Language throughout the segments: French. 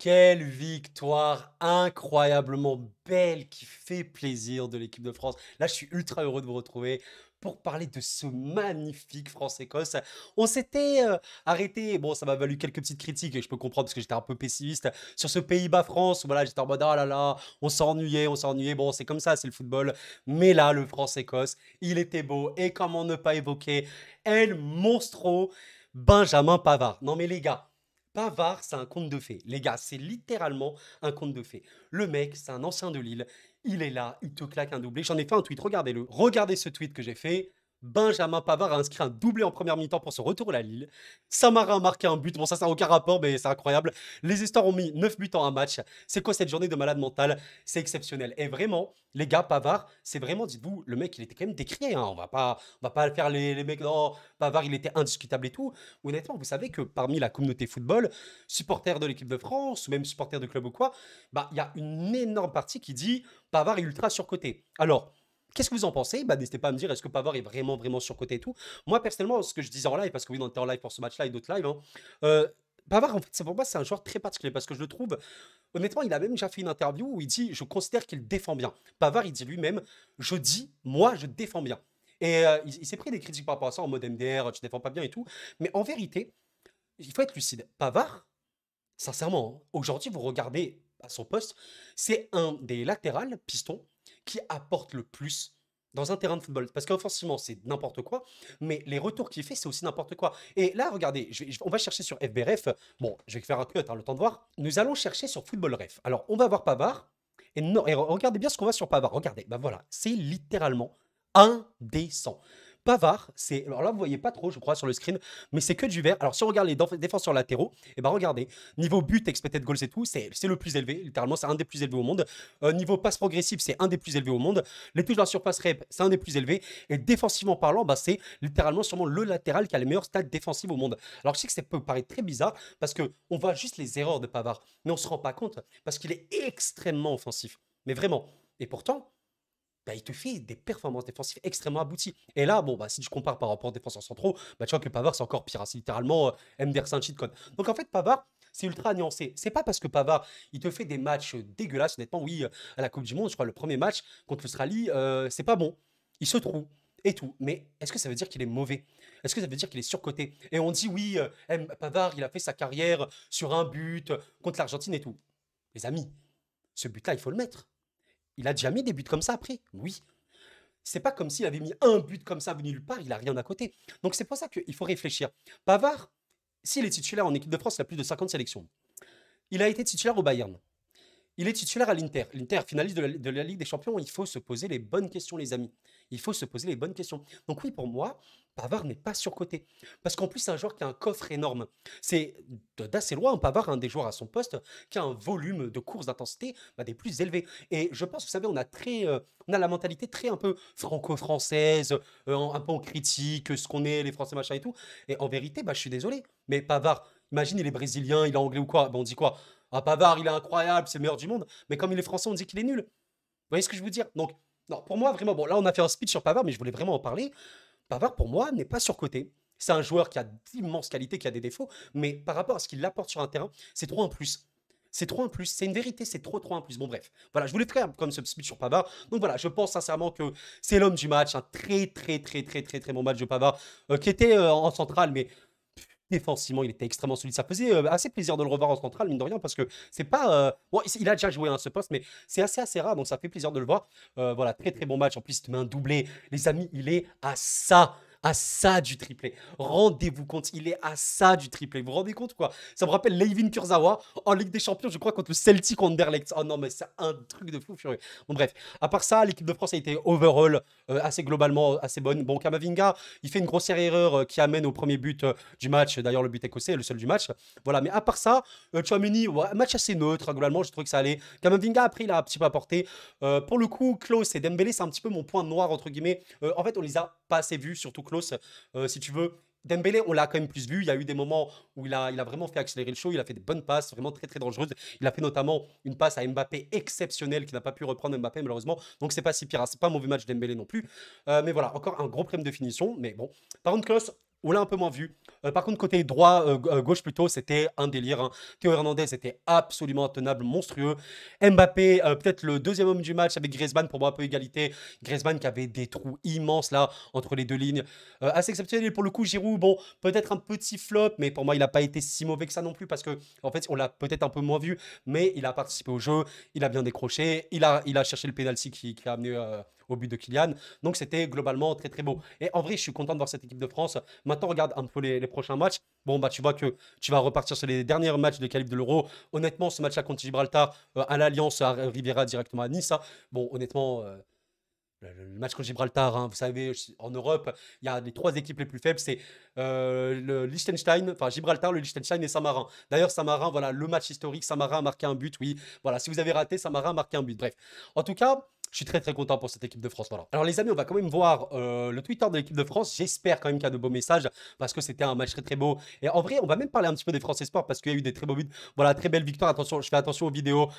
Quelle victoire incroyablement belle qui fait plaisir de l'équipe de France. Là, je suis ultra heureux de vous retrouver pour parler de ce magnifique France-Écosse. On s'était arrêté, bon, ça m'a valu quelques petites critiques et je peux comprendre parce que j'étais un peu pessimiste sur ce Pays-Bas-France. Voilà, j'étais en mode, ah là là, on s'ennuyait, on s'ennuyait. Bon, c'est comme ça, c'est le football. Mais là, le France-Écosse, il était beau. Et comment ne pas évoquer El Monstro, Benjamin Pavard. Non mais les gars, Pavard, c'est un conte de fées. Les gars, c'est littéralement un conte de fées. Le mec, c'est un ancien de Lille. Il est là, il te claque un doublé. J'en ai fait un tweet, regardez-le. Regardez ce tweet que j'ai fait. Benjamin Pavard a inscrit un doublé en première mi-temps pour son retour à la Lille. Samarin a marqué un but. Bon, ça n'a aucun rapport, mais c'est incroyable. Les histoires ont mis 9 buts en un match. C'est quoi cette journée de malade mental? C'est exceptionnel. Et vraiment, les gars, Pavard, c'est vraiment, dites-vous, le mec, il était quand même décrié. Hein. On va pas faire les mecs. Non, Pavard, il était indiscutable et tout. Honnêtement, vous savez que parmi la communauté football, supporters de l'équipe de France ou même supporters de club ou quoi, bah il y a une énorme partie qui dit Pavard est ultra surcoté. Alors, qu'est-ce que vous en pensez? Bah, n'hésitez pas à me dire, est-ce que Pavard est vraiment, vraiment surcoté et tout? Moi, personnellement, ce que je disais en live, parce que oui, on était en live pour ce match-là et d'autres lives, hein, euh, Pavard, en fait, pour moi, c'est un joueur très particulier parce que je le trouve, honnêtement, il a même déjà fait une interview où il dit, je considère qu'il défend bien. Pavard, il dit lui-même, je dis, moi, je défends bien. Et il s'est pris des critiques par rapport à ça en mode MDR, tu défends pas bien et tout. Mais en vérité, il faut être lucide. Pavard, sincèrement, hein, aujourd'hui, vous regardez à son poste, c'est un des latérales, piston, qui apporte le plus dans un terrain de football. Parce qu'offensivement, c'est n'importe quoi, mais les retours qu'il fait, c'est aussi n'importe quoi. Et là, regardez, on va chercher sur FBRef. Bon, je vais faire un cut, hein, le temps de voir. Nous allons chercher sur Football Ref. Alors, on va voir Pavard. Et, non, et regardez bien ce qu'on voit sur Pavard. Regardez, ben voilà, c'est littéralement indécent. Pavard, c'est. Alors là, vous voyez pas trop, je crois, sur le screen, mais c'est que du vert. Alors, si on regarde les défenseurs latéraux, et ben regardez, niveau but, expected goals et tout, c'est le plus élevé. Littéralement, c'est un des plus élevés au monde. Niveau passe progressive, c'est un des plus élevés au monde. Les touches dans la surface rep, c'est un des plus élevés. Et défensivement parlant, bah, c'est littéralement sûrement le latéral qui a les meilleurs stats défensifs au monde. Alors, je sais que ça peut paraître très bizarre parce que on voit juste les erreurs de Pavard, mais on se rend pas compte parce qu'il est extrêmement offensif. Mais vraiment. Et pourtant, bah, il te fait des performances défensives extrêmement abouties. Et là, bon, bah, si tu compares par rapport aux défenseurs centraux, bah, tu vois que Pavard, c'est encore pire. Hein. C'est littéralement MDR5 cheat code. Donc en fait, Pavard, c'est ultra nuancé. C'est pas parce que Pavard, il te fait des matchs dégueulasses, honnêtement, oui, à la Coupe du Monde, je crois, le premier match contre l'Australie, c'est pas bon. Il se trouve. Et tout. Mais est-ce que ça veut dire qu'il est mauvais? Est-ce que ça veut dire qu'il est surcoté? Et on dit, oui, Pavard, il a fait sa carrière sur un but contre l'Argentine et tout. Les amis, ce but-là, il faut le mettre. Il a déjà mis des buts comme ça après. Oui, c'est pas comme s'il avait mis un but comme ça venu nulle part, il a rien à côté. Donc c'est pour ça qu'il faut réfléchir. Pavard, s'il est titulaire en équipe de France, il a plus de 50 sélections. Il a été titulaire au Bayern. Il est titulaire à l'Inter. L'Inter, finaliste de la Ligue des Champions, il faut se poser les bonnes questions, les amis. Il faut se poser les bonnes questions. Donc oui, pour moi, Pavard n'est pas surcoté. Parce qu'en plus, c'est un joueur qui a un coffre énorme. C'est d'assez loin, Pavard, un des joueurs à son poste, qui a un volume de course d'intensité bah, des plus élevés. Et je pense, vous savez, on a la mentalité très un peu franco-française, un peu en critique, ce qu'on est, les Français, machin et tout. Et en vérité, bah, je suis désolé. Mais Pavard, imagine, il est brésilien, il est anglais ou quoi. Bah, on dit quoi? Ah, Pavard, il est incroyable, c'est le meilleur du monde. Mais comme il est français, on dit qu'il est nul. Vous voyez ce que je veux dire? Donc, non, pour moi, vraiment, bon, là, on a fait un speech sur Pavard, mais je voulais vraiment en parler. Pavard, pour moi, n'est pas surcoté. C'est un joueur qui a d'immenses qualités, qui a des défauts, mais par rapport à ce qu'il apporte sur un terrain, c'est trop un plus. C'est trop un plus. C'est une vérité, c'est trop trop un plus. Bon, bref. Voilà, je voulais faire comme ce speech sur Pavard. Donc voilà, je pense sincèrement que c'est l'homme du match. Un très très très très très très bon match de Pavard, qui était en centrale, mais défensivement, il était extrêmement solide. Ça faisait assez plaisir de le revoir en centrale, mine de rien, parce que c'est pas. Bon, il a déjà joué à ce poste, mais c'est assez rare, donc ça fait plaisir de le voir. Voilà, très très bon match. En plus, il te met un doublé. Les amis, il est à ça du triplé. Rendez-vous compte, il est à ça du triplé. Vous vous rendez compte quoi? Ça me rappelle Levin Kurzawa en Ligue des Champions, je crois, contre le Celtic Anderlecht. Oh non, mais c'est un truc de fou furieux. Bon, bref. À part ça, l'équipe de France a été overall assez globalement assez bonne. Bon, Kamavinga, il fait une grossière erreur qui amène au premier but du match. D'ailleurs, le but écossais, le seul du match. Voilà, mais à part ça, Tchouaméni, ouais, match assez neutre. Hein, globalement, je trouve que ça allait. Kamavinga, après, il a un petit peu apporté. Pour le coup, Klose et Dembélé, c'est un petit peu mon point noir, entre guillemets. En fait, on les a pas assez vus, surtout Klose, si tu veux. Dembélé, on l'a quand même plus vu. Il y a eu des moments où il a vraiment fait accélérer le show. Il a fait des bonnes passes, vraiment très très dangereuses. Il a fait notamment une passe à Mbappé exceptionnelle qui n'a pas pu reprendre Mbappé malheureusement. Donc c'est pas si pire. Hein. C'est pas un mauvais match Dembélé non plus. Mais voilà, encore un gros problème de finition. Mais bon. Par contre, Klose, on l'a un peu moins vu. Par contre, côté droit, gauche plutôt, c'était un délire, hein. Théo Hernandez était absolument intenable, monstrueux. Mbappé, peut-être le deuxième homme du match avec Griezmann, pour moi un peu égalité. Griezmann qui avait des trous immenses là entre les deux lignes. Assez exceptionnel. Et pour le coup, Giroud, bon, peut-être un petit flop, mais pour moi, il n'a pas été si mauvais que ça non plus parce que, en fait, on l'a peut-être un peu moins vu, mais il a participé au jeu, il a bien décroché, il a cherché le penalty qui a amené au but de Kylian. Donc, c'était globalement très très beau. Et en vrai, je suis content de voir cette équipe de France. Maintenant, regarde un peu les prochains matchs. Bon, bah, tu vois que tu vas repartir sur les derniers matchs de qualif de l'Euro. Honnêtement, ce match-là contre Gibraltar, à l'Alliance, à Riviera directement à Nice, hein. Bon, honnêtement, le match contre Gibraltar, hein, vous savez, en Europe, il y a les trois équipes les plus faibles, c'est le Liechtenstein, enfin Gibraltar, le Liechtenstein et Saint-Marin. D'ailleurs, Saint-Marin, voilà, le match historique, Saint-Marin a marqué un but, oui. Voilà, si vous avez raté, Saint-Marin a marqué un but. Bref. En tout cas, je suis très très content pour cette équipe de France. Voilà. Alors les amis, on va quand même voir le Twitter de l'équipe de France. J'espère quand même qu'il y a de beaux messages parce que c'était un match très très beau. Et en vrai, on va même parler un petit peu des Français Sport parce qu'il y a eu des très beaux buts. Voilà, très belle victoire. Attention, je fais attention aux vidéos.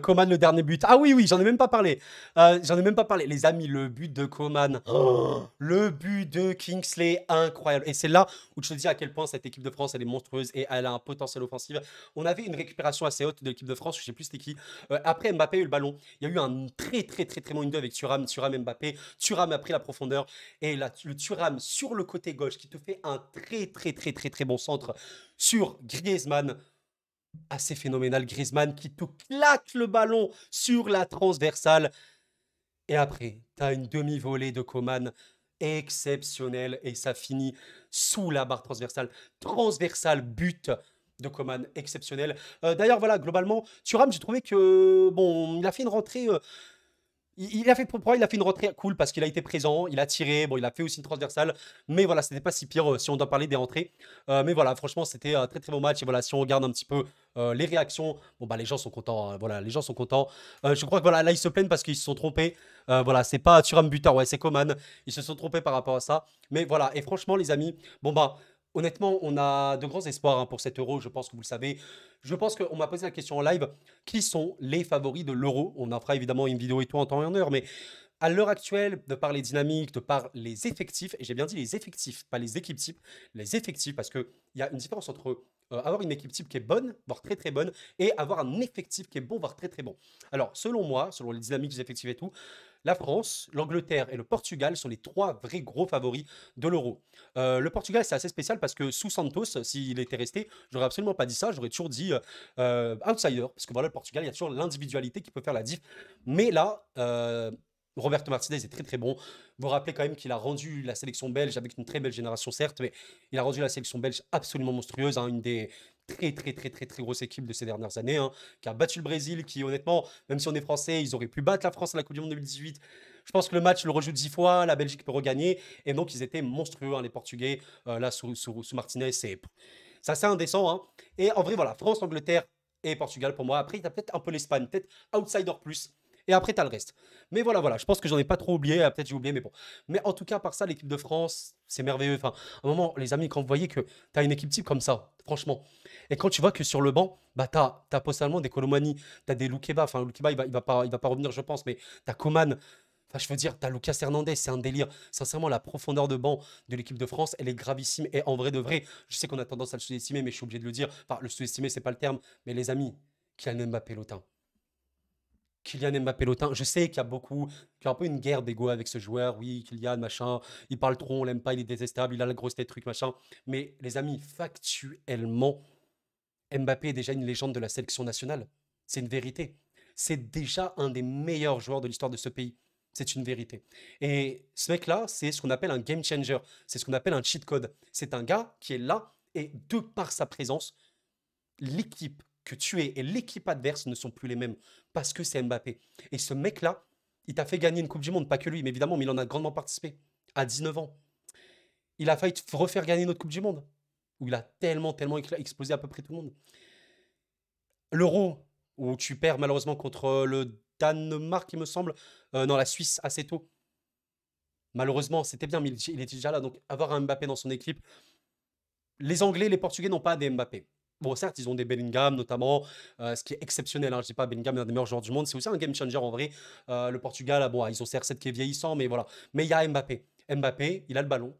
Coman, le dernier but. Ah oui, oui, j'en ai même pas parlé. J'en ai même pas parlé. Les amis, le but de Coman. Oh, le but de Kingsley, incroyable. Et c'est là où je te dis à quel point cette équipe de France, elle est monstrueuse et elle a un potentiel offensif. On avait une récupération assez haute de l'équipe de France. Je sais plus c'était qui. Après, Mbappé a eu le ballon. Il y a eu un très très très très bon 1-2 avec Thuram, Thuram Mbappé. Thuram a pris la profondeur et là, le Thuram sur le côté gauche qui te fait un très très très très très bon centre sur Griezmann. Assez phénoménal, Griezmann qui te claque le ballon sur la transversale. Et après, tu as une demi-volée de Coman exceptionnelle et ça finit sous la barre transversale. Transversale, but de Coman exceptionnel. D'ailleurs, voilà, globalement, Thuram, j'ai trouvé que, bon, il a fait une rentrée. Il a fait pour moi, il a fait une rentrée cool parce qu'il a été présent, il a tiré, bon, il a fait aussi une transversale, mais voilà, c'était pas si pire si on doit parler des rentrées. Mais voilà, franchement, c'était un très très bon match. Et voilà, si on regarde un petit peu les réactions, bon bah les gens sont contents, hein, voilà, les gens sont contents. Je crois que voilà, là ils se plaignent parce qu'ils se sont trompés. Voilà, c'est pas Thuram buteur, ouais, c'est Coman. Ils se sont trompés par rapport à ça. Mais voilà, et franchement, les amis, bon bah. Honnêtement, on a de grands espoirs hein, pour cet euro, je pense que vous le savez. Je pense qu'on m'a posé la question en live, qui sont les favoris de l'euro? On en fera évidemment une vidéo et tout en temps et en heure, mais à l'heure actuelle, de par les dynamiques, de par les effectifs, et j'ai bien dit les effectifs, pas les équipes types, les effectifs, parce qu'il y a une différence entre avoir une équipe type qui est bonne, voire très très bonne, et avoir un effectif qui est bon, voire très très bon. Alors, selon moi, selon les dynamiques des effectifs et tout, la France, l'Angleterre et le Portugal sont les trois vrais gros favoris de l'euro. Le Portugal, c'est assez spécial parce que sous Santos, s'il était resté, j'aurais absolument pas dit ça, j'aurais toujours dit outsider, parce que voilà, le Portugal, il y a toujours l'individualité qui peut faire la diff. Mais là, Roberto Martinez est très très bon. Vous vous rappelez quand même qu'il a rendu la sélection belge avec une très belle génération, certes, mais il a rendu la sélection belge absolument monstrueuse, hein, une des très très très très très grosses équipes de ces dernières années, hein, qui a battu le Brésil, qui honnêtement, même si on est français, ils auraient pu battre la France à la Coupe du Monde 2018. Je pense que le match le rejoue 10 fois, la Belgique peut regagner, et donc ils étaient monstrueux, hein, les Portugais, là sous Martinez, c'est assez indécent, hein. Et en vrai, voilà, France, Angleterre et Portugal pour moi. Après, tu as peut-être un peu l'Espagne, peut-être outsider plus. Et après, tu as le reste. Mais voilà, voilà, je pense que j'en ai pas trop oublié. Peut-être j'ai oublié, mais bon. Mais en tout cas, par ça, l'équipe de France, c'est merveilleux. Enfin, à un moment, les amis, quand vous voyez que tu as une équipe type comme ça, franchement, et quand tu vois que sur le banc, bah, tu as potentiellement des Colomani, tu as des Loukeba. Enfin, Loukeba, il va pas revenir, je pense, mais tu as Coman. Enfin, je veux dire, tu as Lucas Hernandez, c'est un délire. Sincèrement, la profondeur de banc de l'équipe de France, elle est gravissime. Et en vrai de vrai, je sais qu'on a tendance à le sous-estimer, mais je suis obligé de le dire. Enfin, le sous-estimer, c'est pas le terme. Mais les amis, Kylian Mbappé Lotin. Kylian Mbappé Lotin, je sais qu'il y a beaucoup, qu'il y a un peu une guerre d'ego avec ce joueur. Oui, Kylian, machin, il parle trop, on l'aime pas, il est détestable, il a la grosse tête, truc, machin. Mais les amis, factuellement, Mbappé est déjà une légende de la sélection nationale. C'est une vérité. C'est déjà un des meilleurs joueurs de l'histoire de ce pays. C'est une vérité. Et ce mec-là, c'est ce qu'on appelle un game changer. C'est ce qu'on appelle un cheat code. C'est un gars qui est là et de par sa présence, l'équipe que tu es et l'équipe adverse ne sont plus les mêmes parce que c'est Mbappé. Et ce mec-là, il t'a fait gagner une Coupe du Monde, pas que lui, mais évidemment, mais il en a grandement participé à 19 ans. Il a failli te refaire gagner notre Coupe du Monde où il a tellement, tellement explosé à peu près tout le monde. L'Euro, où tu perds malheureusement contre le Danemark, il me semble, non, la Suisse assez tôt. Malheureusement, c'était bien, mais il était déjà là. Donc, avoir un Mbappé dans son équipe, les Anglais, les Portugais n'ont pas des Mbappé. Bon, certes, ils ont des Bellingham notamment, ce qui est exceptionnel, hein. Je dis pas Bellingham est un des meilleurs joueurs du monde, c'est aussi un game changer en vrai. Le Portugal, ah bon, ils ont CR7 qui est vieillissant, mais voilà. Mais il y a Mbappé. Mbappé, il a le ballon,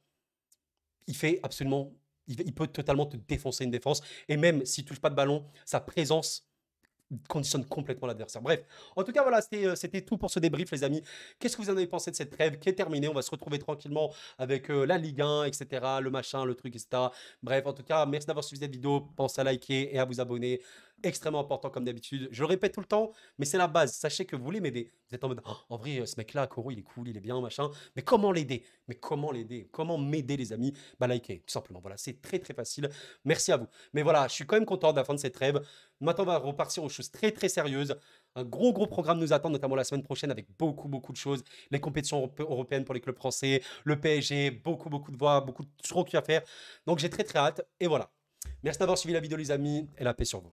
il fait absolument il peut totalement te défoncer une défense et même s'il touche pas de ballon, sa présence conditionne complètement l'adversaire. Bref, en tout cas, voilà, c'était tout pour ce débrief, les amis. Qu'est-ce que vous en avez pensé de cette trêve qui est terminée? On va se retrouver tranquillement avec la Ligue 1, etc., le machin, le truc, etc. Bref, en tout cas, merci d'avoir suivi cette vidéo. Pensez à liker et à vous abonner. Extrêmement important comme d'habitude. Je le répète tout le temps, mais c'est la base. Sachez que vous voulez m'aider. Vous êtes en mode, oh, en vrai, ce mec-là, Koro, il est cool, il est bien, machin. Mais comment l'aider? Mais comment l'aider? Comment m'aider, les amis? Bah, likez, tout simplement. Voilà, c'est très, très facile. Merci à vous. Mais voilà, je suis quand même content de la fin de cette trêve. Maintenant, on va repartir aux choses très très sérieuses. Un gros gros programme nous attend, notamment la semaine prochaine avec beaucoup beaucoup de choses. Les compétitions européennes pour les clubs français, le PSG, beaucoup beaucoup de voix, beaucoup de trucs à faire. Donc j'ai très très hâte. Et voilà. Merci d'avoir suivi la vidéo les amis et la paix sur vous.